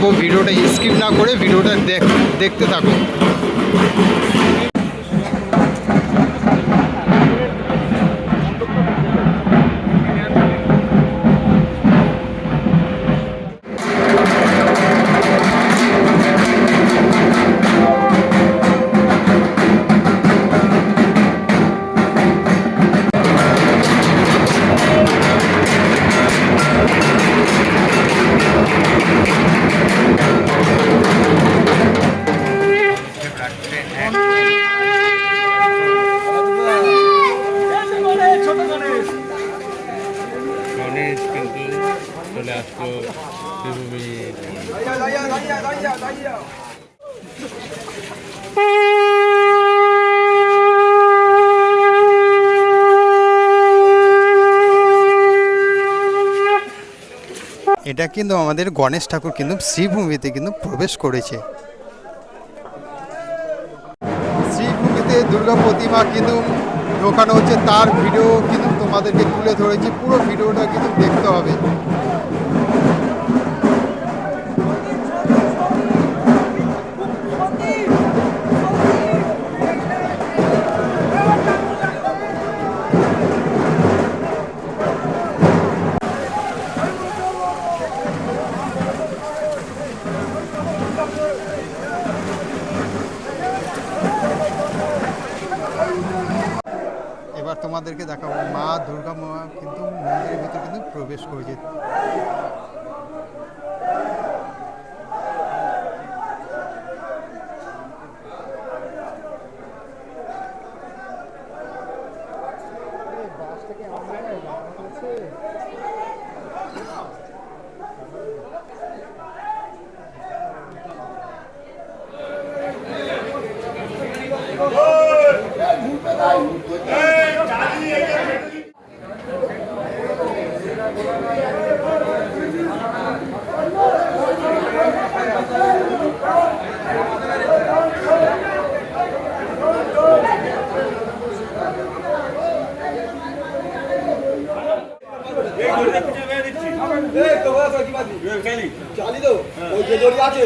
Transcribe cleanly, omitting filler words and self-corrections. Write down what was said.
দেখাবো, ভিডিওটা স্কিপ না করে ভিডিওটা দেখতে থাকো। গণেশ কিন্তু চলে আসলো দেবভূমি। এটা কিন্তু আমাদের গণেশ ঠাকুর কিন্তু শ্রীভূমিতে কিন্তু প্রবেশ করেছে। শ্রীভূমিতে দুর্গা প্রতিমা কিন্তু ঢোকানো হচ্ছে, তার ভিডিও কিন্তু তোমাদেরকে তুলে ধরেছি, পুরো ভিডিওটা কিন্তু দেখতে হবে। এবার তোমাদেরকে দেখাবো মা দুর্গা মা কিন্তু মন্দিরের ভিতরে কিন্তু প্রবেশ করেছে। চালি তো ওই যে দড়ি আছে